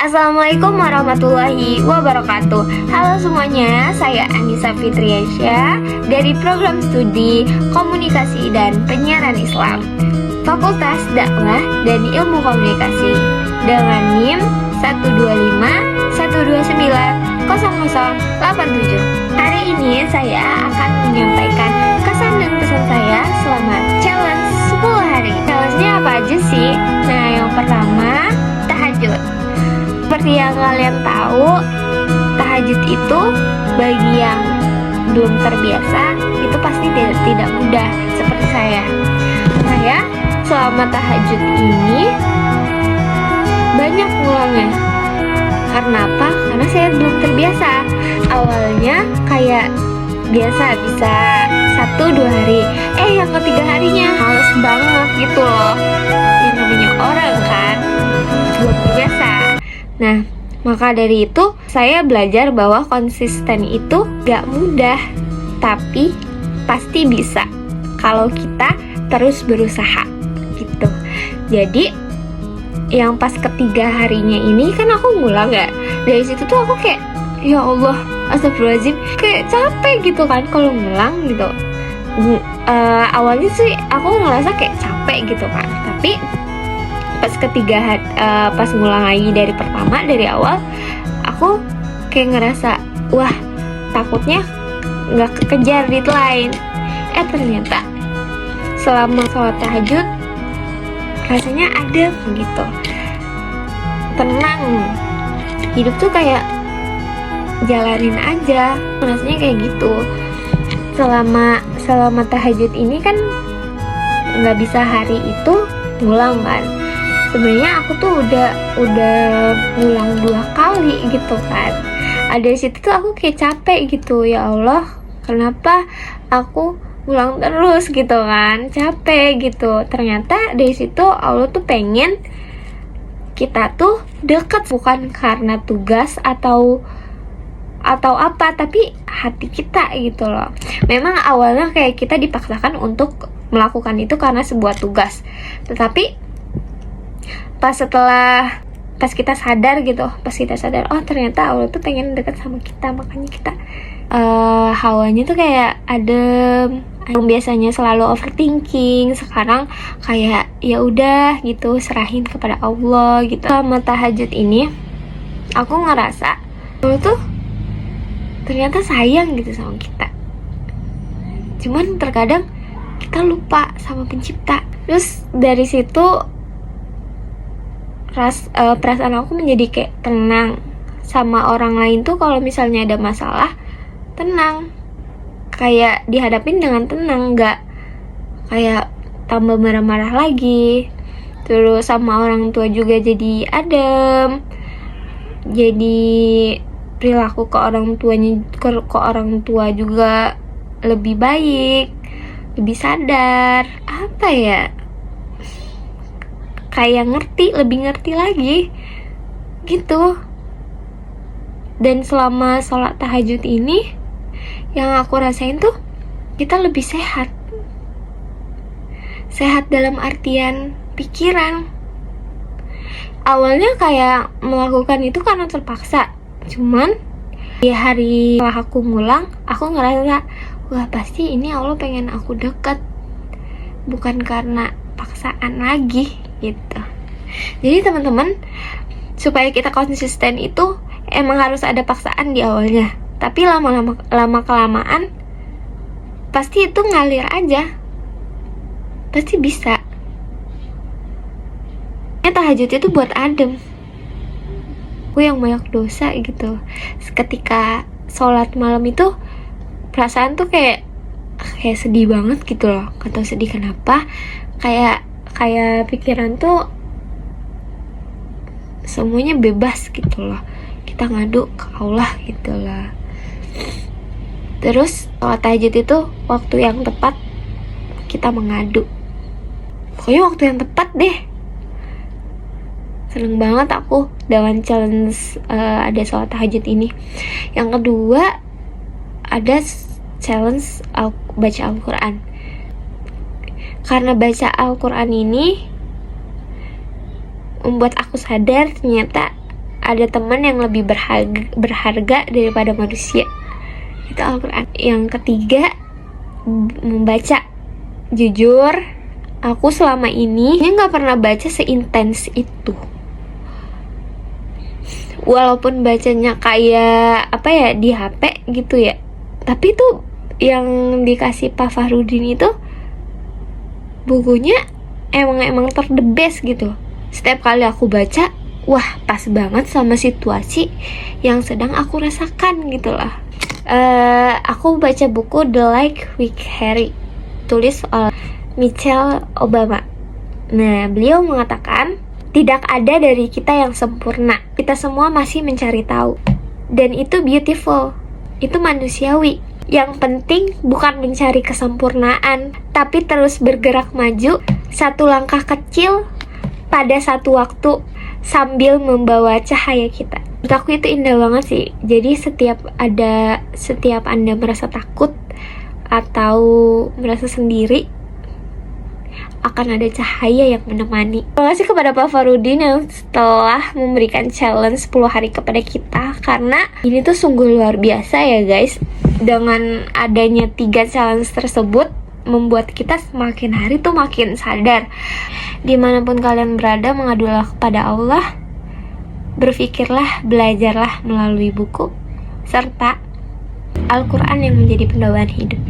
Assalamualaikum warahmatullahi wabarakatuh. Halo semuanya, saya Anissa Fitriansya dari program studi Komunikasi dan Penyiaran Islam Fakultas Dakwah dan Ilmu Komunikasi dengan NIM 125-129-0087. Hari ini saya akan menyampaikan kesan dan pesan saya selama challenge 10 hari. Challenge-nya apa aja sih? Nah, yang pertama, tahajud. Seperti yang kalian tahu, tahajud itu bagi yang belum terbiasa itu pasti tidak mudah. Seperti saya selama tahajud ini banyak ngulangnya. Karena apa? Karena saya belum terbiasa. Awalnya kayak biasa bisa 1-2 hari, yang ketiga harinya males banget gitu loh. Yang namanya orang kan belum terbiasa. Nah, maka dari itu saya belajar bahwa konsisten itu gak mudah, tapi pasti bisa kalau kita terus berusaha gitu. Jadi yang pas ketiga harinya ini kan aku ngulang ya. Dari situ tuh aku kayak, ya Allah, astagfirullahaladzim, kayak capek gitu kan kalau ngulang gitu. Awalnya sih aku ngerasa kayak capek gitu kan, tapi pas ketiga pas ngulang lagi dari pertama, dari awal, aku kayak ngerasa, wah, takutnya nggak kekejar deadline. Ternyata selama sholat tahajud rasanya adem gitu, tenang, hidup tuh kayak jalanin aja, rasanya kayak gitu. Selama tahajud ini kan nggak bisa hari itu ngulang kan. Sebenarnya aku tuh udah ngulang 2 kali gitu kan. Ada situ tuh aku kayak capek gitu, ya Allah, kenapa aku ngulang terus gitu kan, capek gitu. Ternyata dari situ Allah tuh pengen kita tuh deket, bukan karena tugas atau apa, tapi hati kita gitu loh. Memang awalnya kayak kita dipaksakan untuk melakukan itu karena sebuah tugas, tetapi pas kita sadar gitu, oh ternyata Allah tuh pengen deket sama kita, makanya kita hawanya tuh kayak adem. Yang biasanya selalu overthinking, sekarang kayak ya udah gitu, serahin kepada Allah gitu. Sama tahajud ini aku ngerasa Allah tuh ternyata sayang gitu sama kita. Cuman terkadang kita lupa sama pencipta. Terus dari situ perasaan aku menjadi kayak tenang. Sama orang lain tuh kalau misalnya ada masalah, tenang, kayak dihadapin dengan tenang, nggak kayak tambah marah-marah lagi. Terus sama orang tua juga jadi adem, jadi perilaku ke orang tua juga lebih baik, lebih sadar, apa ya, kayak lebih ngerti lagi gitu. Dan selama sholat tahajud ini yang aku rasain tuh kita lebih sehat dalam artian pikiran. Awalnya kayak melakukan itu karena terpaksa, cuman di hari setelah aku ngulang, aku ngerasa, wah, pasti ini Allah pengen aku deket, bukan karena paksaan lagi gitu. Jadi teman-teman, supaya kita konsisten itu emang harus ada paksaan di awalnya, tapi lama kelamaan pasti itu ngalir aja, pasti bisa. Tahajud itu buat adem. Aku yang banyak dosa gitu, ketika sholat malam itu perasaan tuh kayak sedih banget gitu loh. Gak tau sedih kenapa, kayak pikiran tuh semuanya bebas gitu loh, kita ngadu ke Allah gitu lah. Terus sholat tahajud itu waktu yang tepat kita mengadu, pokoknya waktu yang tepat deh. Seneng banget aku dengan challenge ada sholat tahajud ini. Yang kedua, ada challenge baca Al-Quran. Karena baca Al-Quran ini membuat aku sadar ternyata ada teman yang lebih berharga daripada manusia. Itu Al-Quran. Yang ketiga, membaca. Jujur, aku selama ini nggak pernah baca seintens itu. Walaupun bacanya kayak apa ya, di HP gitu ya, tapi tuh yang dikasih Pak Fahrudin itu bukunya emang ter the best gitu. Setiap kali aku baca, wah pas banget sama situasi yang sedang aku rasakan gitu lah. Aku baca buku The Like Weak Harry, tulis oleh Michelle Obama. Nah, beliau mengatakan, tidak ada dari kita yang sempurna. Kita semua masih mencari tahu. Dan itu beautiful. Itu manusiawi. Yang penting bukan mencari kesempurnaan, tapi terus bergerak maju satu langkah kecil pada satu waktu sambil membawa cahaya kita. Menurut aku itu indah banget sih. Jadi setiap Anda merasa takut atau merasa sendiri, akan ada cahaya yang menemani. Terima kasih kepada Pak Fahrudin yang telah memberikan challenge 10 hari kepada kita, karena ini tuh sungguh luar biasa ya guys. Dengan adanya 3 challenge tersebut membuat kita semakin hari tuh makin sadar. Dimanapun kalian berada, mengadulah kepada Allah, berpikirlah, belajarlah melalui buku serta Al-Quran yang menjadi pendawaan hidup.